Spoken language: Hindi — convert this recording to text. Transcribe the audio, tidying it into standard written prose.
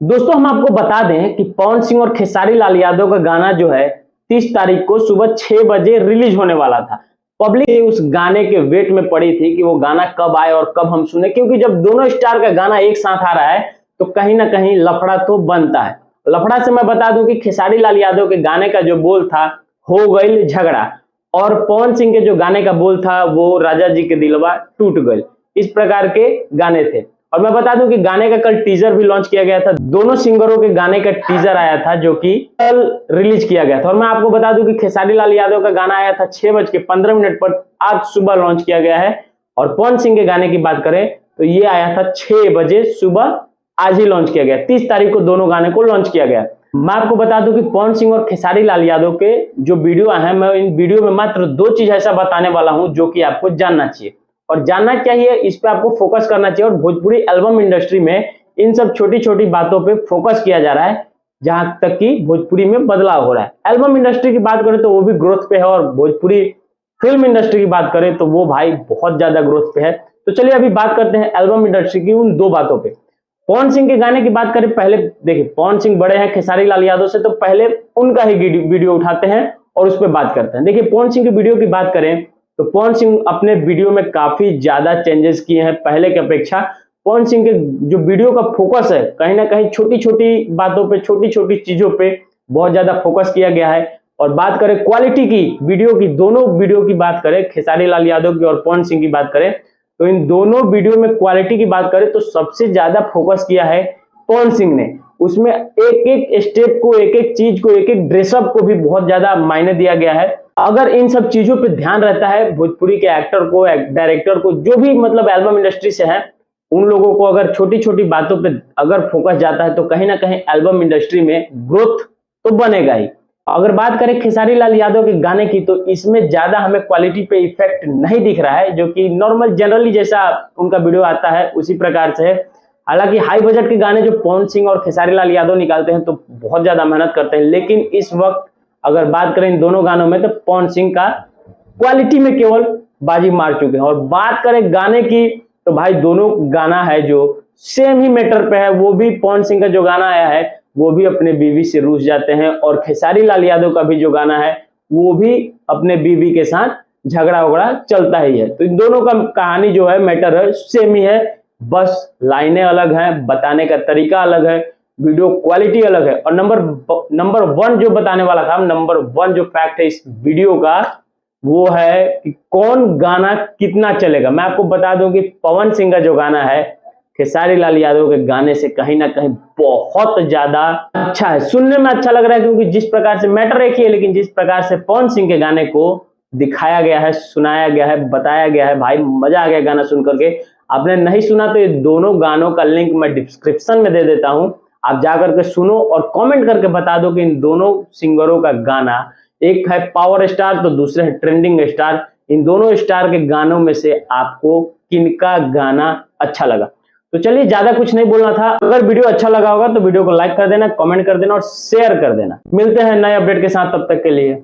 दोस्तों हम आपको बता दें कि पवन सिंह और खेसारी लाल यादव का गाना जो है 30 तारीख को सुबह 6 बजे रिलीज होने वाला था। पब्लिक उस गाने के वेट में पड़ी थी कि वो गाना कब आए और कब हम सुने, क्योंकि जब दोनों स्टार का गाना एक साथ आ रहा है तो कहीं ना कहीं लफड़ा तो बनता है। लफड़ा से मैं बता दूं कि खेसारी लाल यादव के गाने का जो बोल था, हो गई झगड़ा, और पवन सिंह के जो गाने का बोल था वो राजा जी के दिलवा टूट गई, इस प्रकार के गाने थे। और मैं बता दूं कि गाने का कल टीजर भी लॉन्च किया गया था। दोनों सिंगरों के गाने का टीजर आया था जो कि कल रिलीज किया गया था। और मैं आपको बता दूं कि खेसारी लाल यादव का गाना आया था 6:15 पर, आज सुबह लॉन्च किया गया है। और पवन सिंह के गाने की बात करें तो ये आया था 6 बजे सुबह, आज ही लॉन्च किया गया। 30 तारीख को दोनों गाने को लॉन्च किया गया। मैं आपको बता दूं कि पवन सिंह और खेसारी लाल यादव के जो वीडियो हैं, मैं इन वीडियो में मात्र 2 चीज ऐसा बताने वाला हूं जो कि आपको जानना चाहिए। और जानना चाहिए, इस पे आपको फोकस करना चाहिए। और भोजपुरी एल्बम इंडस्ट्री में इन सब छोटी छोटी बातों पे फोकस किया जा रहा है, जहां तक कि भोजपुरी में बदलाव हो रहा है। एल्बम इंडस्ट्री की बात करें तो वो भी ग्रोथ पे है, और भोजपुरी फिल्म इंडस्ट्री की बात करें तो वो भाई बहुत ज्यादा ग्रोथ पे है। तो चलिए अभी बात करते हैं एल्बम इंडस्ट्री की उन 2 बातों पे। पवन सिंह के गाने की बात करें, पहले देखिए पवन सिंह बड़े हैं खेसारी लाल यादव से, तो पहले उनका ही वीडियो उठाते हैं और उस पर बात करते हैं। देखिए पवन सिंह की वीडियो की बात करें तो पवन सिंह अपने वीडियो में काफी ज्यादा चेंजेस किए हैं पहले की अपेक्षा। पवन सिंह के जो वीडियो का फोकस है, कहीं ना कहीं छोटी छोटी बातों पे, छोटी छोटी चीजों पे बहुत ज्यादा फोकस किया गया है। और बात करें क्वालिटी की, वीडियो की, दोनों वीडियो की बात करें, खेसारी लाल यादव की और पवन सिंह की बात करें, तो इन दोनों वीडियो में क्वालिटी की बात करें तो सबसे ज्यादा फोकस किया है पवन सिंह ने। उसमें एक एक स्टेप को, एक एक चीज को, एक एक ड्रेसअप को भी बहुत ज्यादा मायने दिया गया है। अगर इन सब चीजों पे ध्यान रहता है भोजपुरी के एक्टर को, डायरेक्टर को, जो भी मतलब एल्बम इंडस्ट्री से है, उन लोगों को अगर छोटी छोटी बातों पे अगर फोकस जाता है तो कहीं ना कहीं एल्बम इंडस्ट्री में ग्रोथ तो बनेगा ही। अगर बात करें खेसारी लाल यादव के गाने की, तो इसमें ज्यादा हमें क्वालिटी पे इफेक्ट नहीं दिख रहा है, जो कि नॉर्मल जनरली जैसा उनका वीडियो आता है उसी प्रकार से है। हालांकि हाई बजट के गाने जो पवन सिंह और खेसारी लाल यादव निकालते हैं तो बहुत ज्यादा मेहनत करते हैं, लेकिन इस वक्त अगर बात करें इन दोनों गानों में तो पवन सिंह का क्वालिटी में केवल बाजी मार चुके हैं। और बात करें गाने की तो भाई दोनों गाना है जो सेम ही मैटर पे है। वो भी पवन सिंह का जो गाना आया है वो भी अपने बीवी से रूठ जाते हैं, और खेसारी लाल यादव का भी जो गाना है वो भी अपने बीवी के साथ झगड़ा वगड़ा चलता ही है। तो इन दोनों का कहानी जो है, मैटर है, सेम ही है, बस लाइनें अलग हैं, बताने का तरीका अलग है, वीडियो क्वालिटी अलग है। और नंबर 1 जो बताने वाला था, नंबर 1 जो फैक्ट है इस वीडियो का, वो है कि कौन गाना कितना चलेगा। मैं आपको बता दूं कि पवन सिंह का जो गाना है खेसारी लाल यादव के गाने से कहीं ना कहीं बहुत ज्यादा अच्छा है, सुनने में अच्छा लग रहा है, क्योंकि जिस प्रकार से मैटर एक ही है, लेकिन जिस प्रकार से पवन सिंह के गाने को दिखाया गया है, सुनाया गया है, बताया गया है, भाई मजा आ गया गाना सुन करके। आपने नहीं सुना तो ये दोनों गानों का लिंक मैं डिस्क्रिप्शन में दे देता हूं, आप जाकर के सुनो और कमेंट करके बता दो कि इन दोनों सिंगरों का गाना, एक है पावर स्टार तो दूसरे है ट्रेंडिंग स्टार, इन दोनों स्टार के गानों में से आपको किनका गाना अच्छा लगा। तो चलिए ज्यादा कुछ नहीं बोलना था। अगर वीडियो अच्छा लगा होगा तो वीडियो को लाइक कर देना, कमेंट कर देना और शेयर कर देना। मिलते हैं नए अपडेट के साथ, तब तक के लिए।